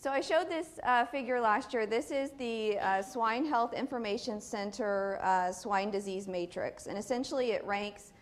So I showed this figure last year. This is the Swine Health Information Center swine disease matrix, and essentially it ranks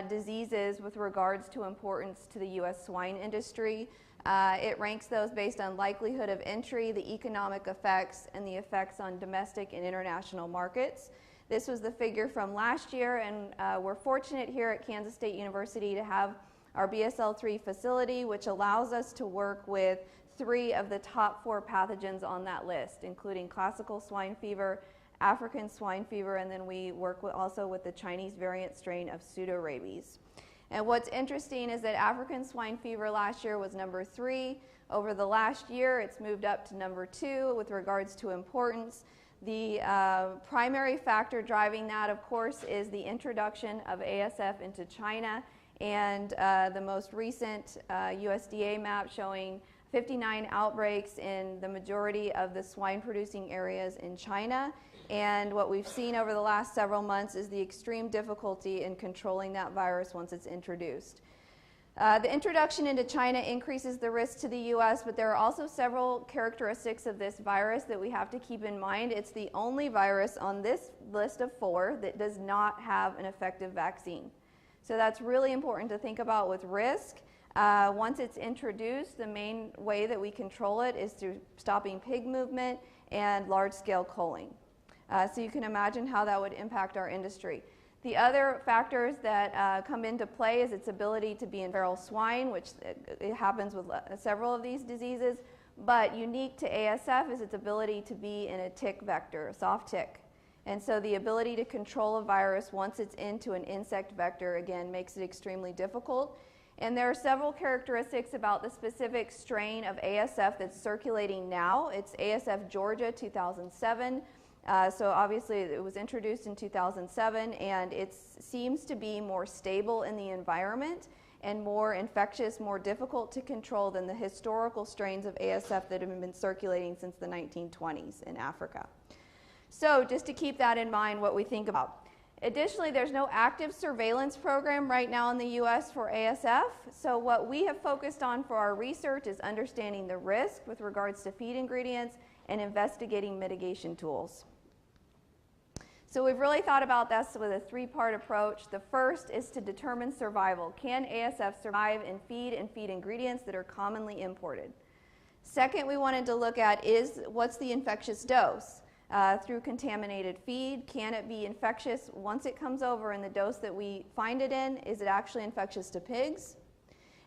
diseases with regards to importance to the U.S. swine industry. It ranks those based on likelihood of entry, the economic effects, and the effects on domestic and international markets. This was the figure from last year, and we're fortunate here at Kansas State University to have our BSL-3 facility, which allows us to work with 3 of the top 4 pathogens on that list, including classical swine fever, African swine fever, and then we work also with the Chinese variant strain of pseudorabies. And what's interesting is that African swine fever last year was number 3. Over the last year, it's moved up to number 2 with regards to importance. The primary factor driving that, of course, is the introduction of ASF into China, and the most recent USDA map showing 59 outbreaks in the majority of the swine-producing areas in China. And what we've seen over the last several months is the extreme difficulty in controlling that virus once it's introduced. The introduction into China increases the risk to the U.S., but there are also several characteristics of this virus that we have to keep in mind. It's the only virus on this list of 4 that does not have an effective vaccine. So that's really important to think about with risk. Once it's introduced, the main way that we control it is through stopping pig movement and large-scale culling. So you can imagine how that would impact our industry. The other factors that come into play is its ability to be in feral swine, which it happens with several of these diseases, but unique to ASF is its ability to be in a tick vector, a soft tick. And so the ability to control a virus once it's into an insect vector, again, makes it extremely difficult. And there are several characteristics about the specific strain of ASF that's circulating now. It's ASF Georgia 2007. So obviously it was introduced in 2007, and it seems to be more stable in the environment and more infectious, more difficult to control than the historical strains of ASF that have been circulating since the 1920s in Africa. So just to keep that in mind, what we think about. Additionally, there's no active surveillance program right now in the U.S. for ASF. So what we have focused on for our research is understanding the risk with regards to feed ingredients and investigating mitigation tools. So we've really thought about this with a 3-part approach. The first is to determine survival. Can ASF survive in feed and feed ingredients that are commonly imported? Second, we wanted to look at what's the infectious dose? Through contaminated feed, can it be infectious once it comes over in the dose that we find it in? Is it actually infectious to pigs?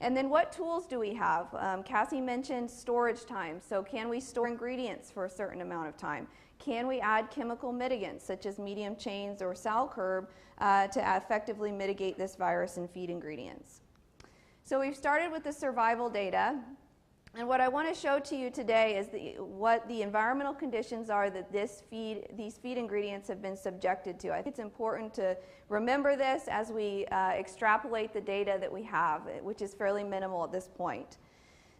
And then what tools do we have? Cassie mentioned storage time. So can we store ingredients for a certain amount of time? Can we add chemical mitigants such as medium chains or Salcurb to effectively mitigate this virus in feed ingredients? So we've started with the survival data. And what I want to show to you today is what the environmental conditions are that these feed ingredients have been subjected to. I think it's important to remember this as we extrapolate the data that we have, which is fairly minimal at this point.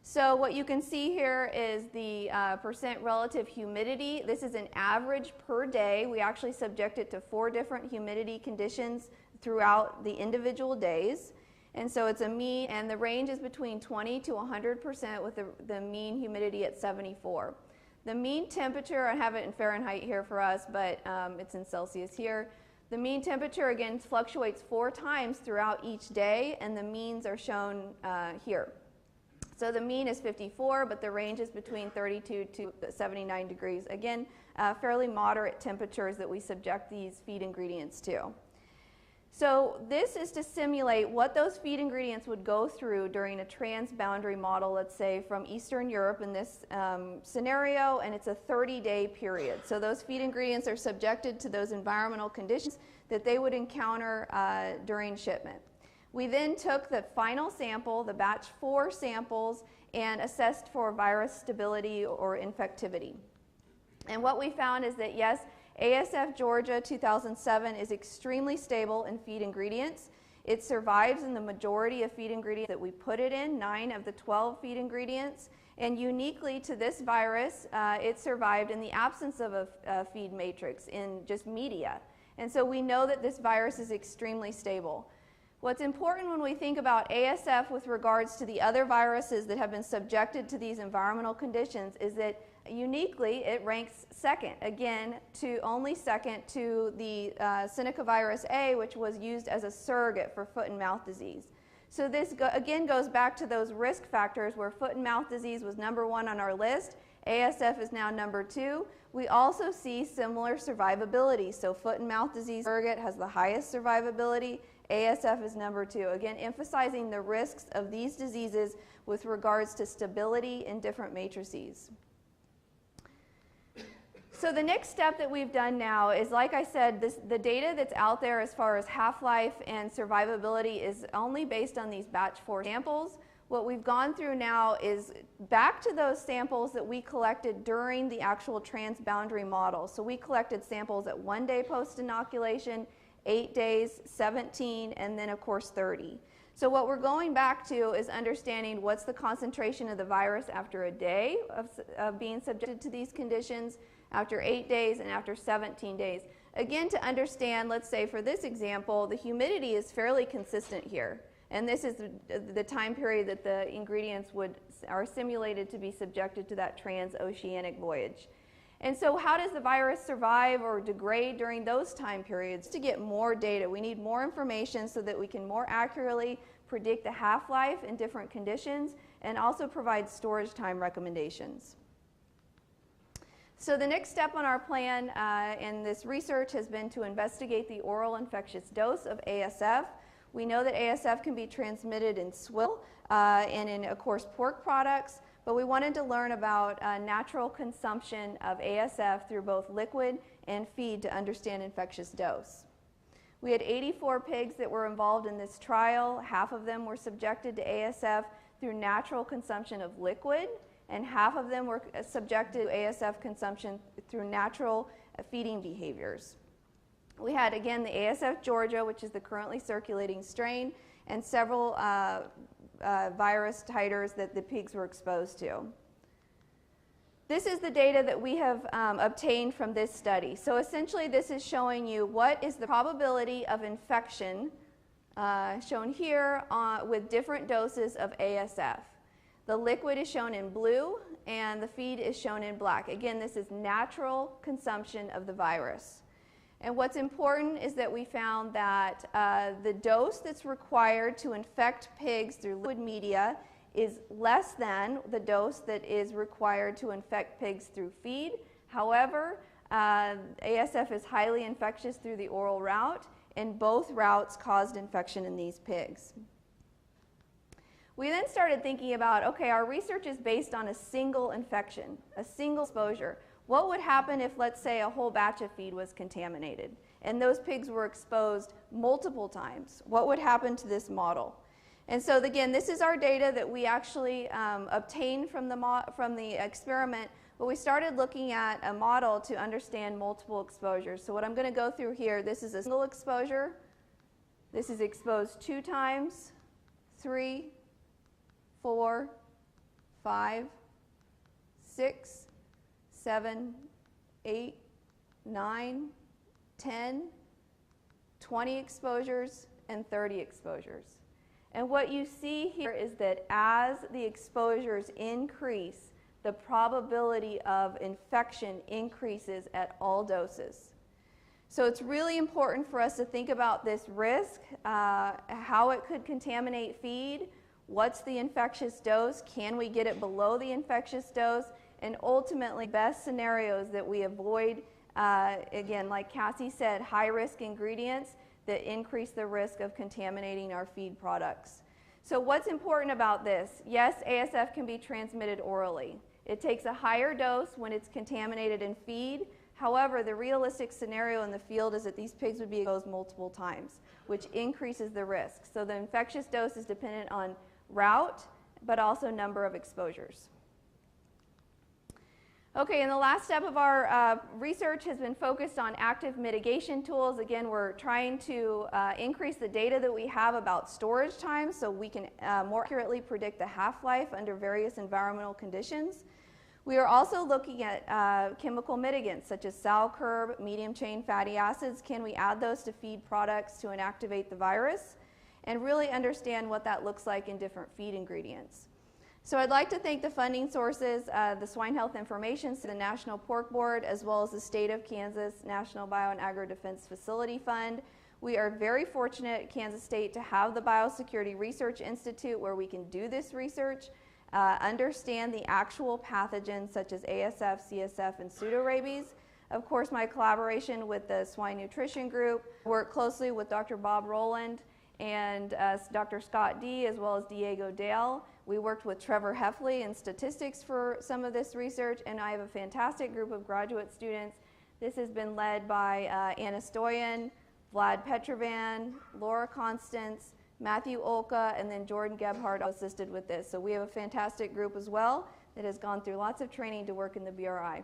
So what you can see here is the percent relative humidity. This is an average per day. We actually subject it to 4 different humidity conditions throughout the individual days. And so it's a mean, and the range is between 20 to 100% with the mean humidity at 74. The mean temperature, I have it in Fahrenheit here for us, but it's in Celsius here. The mean temperature, again, fluctuates 4 times throughout each day, and the means are shown here. So the mean is 54, but the range is between 32 to 79 degrees. Again, fairly moderate temperatures that we subject these feed ingredients to. So this is to simulate what those feed ingredients would go through during a transboundary model, let's say from Eastern Europe in this scenario, and it's a 30-day period. So those feed ingredients are subjected to those environmental conditions that they would encounter during shipment. We then took the final sample, the batch 4 samples, and assessed for virus stability or infectivity. And what we found is that yes, ASF Georgia 2007 is extremely stable in feed ingredients. It survives in the majority of feed ingredients that we put it in, 9 of the 12 feed ingredients. And uniquely to this virus, it survived in the absence of a feed matrix in just media. And so we know that this virus is extremely stable. What's important when we think about ASF with regards to the other viruses that have been subjected to these environmental conditions is that uniquely it ranks second, again, only second to the Seneca virus A, which was used as a surrogate for foot and mouth disease. So this again goes back to those risk factors where foot and mouth disease was number 1 on our list. ASF is now number 2. We also see similar survivability. So foot and mouth disease surrogate has the highest survivability. ASF is number 2. Again, emphasizing the risks of these diseases with regards to stability in different matrices. So the next step that we've done now is, like I said, the data that's out there as far as half-life and survivability is only based on these batch 4 samples. What we've gone through now is back to those samples that we collected during the actual transboundary model. So we collected samples at 1 day post-inoculation, 8 days, 17, and then of course 30. So what we're going back to is understanding what's the concentration of the virus after a day of being subjected to these conditions, after 8 days, and after 17 days. Again, to understand, let's say for this example, the humidity is fairly consistent here. And this is the time period that the ingredients are simulated to be subjected to that transoceanic voyage. And so how does the virus survive or degrade during those time periods? To get more data, we need more information so that we can more accurately predict the half-life in different conditions and also provide storage time recommendations. So the next step on our plan in this research has been to investigate the oral infectious dose of ASF. We know that ASF can be transmitted in swill and in, of course, pork products, but we wanted to learn about natural consumption of ASF through both liquid and feed to understand infectious dose. We had 84 pigs that were involved in this trial. Half of them were subjected to ASF through natural consumption of liquid, and half of them were subjected to ASF consumption through natural feeding behaviors. We had, again, the ASF Georgia, which is the currently circulating strain, and several virus titers that the pigs were exposed to. This is the data that we have obtained from this study. So essentially this is showing you what is the probability of infection shown here with different doses of ASF. The liquid is shown in blue and the feed is shown in black. Again, this is natural consumption of the virus. And what's important is that we found that the dose that's required to infect pigs through liquid media is less than the dose that is required to infect pigs through feed. However, ASF is highly infectious through the oral route, and both routes caused infection in these pigs. We then started thinking about, okay, our research is based on a single infection, a single exposure. What would happen if, let's say, a whole batch of feed was contaminated and those pigs were exposed multiple times? What would happen to this model? And so, again, this is our data that we actually obtained from the experiment, but we started looking at a model to understand multiple exposures. So what I'm going to go through here, this is a single exposure. This is exposed 2 times, 3, 4, 5, 6, 7, 8, 9, 10, 20 exposures, and 30 exposures. And what you see here is that as the exposures increase, the probability of infection increases at all doses. So it's really important for us to think about this risk, how it could contaminate feed, what's the infectious dose, can we get it below the infectious dose, and ultimately best scenarios that we avoid, again, like Cassie said, high-risk ingredients that increase the risk of contaminating our feed products. So what's important about this? Yes, ASF can be transmitted orally. It takes a higher dose when it's contaminated in feed. However, the realistic scenario in the field is that these pigs would be exposed multiple times, which increases the risk. So the infectious dose is dependent on route, but also number of exposures. Okay, and the last step of our research has been focused on active mitigation tools. Again, we're trying to increase the data that we have about storage time so we can more accurately predict the half-life under various environmental conditions. We are also looking at chemical mitigants such as Salcurb, medium-chain fatty acids. Can we add those to feed products to inactivate the virus? and really understand what that looks like in different feed ingredients. So I'd like to thank the funding sources, the Swine Health Information, the National Pork Board, as well as the State of Kansas National Bio and Agro Defense Facility Fund. We are very fortunate at Kansas State to have the Biosecurity Research Institute where we can do this research, understand the actual pathogens such as ASF, CSF, and pseudorabies. Of course, my collaboration with the Swine Nutrition Group, work closely with Dr. Bob Rowland and Dr. Scott D. as well as Diego Dale. We worked with Trevor Heffley in statistics for some of this research, and I have a fantastic group of graduate students. This has been led by Anna Stoyan, Vlad Petrovan, Laura Constance, Matthew Olka, and then Jordan Gebhardt assisted with this. So we have a fantastic group as well that has gone through lots of training to work in the BRI.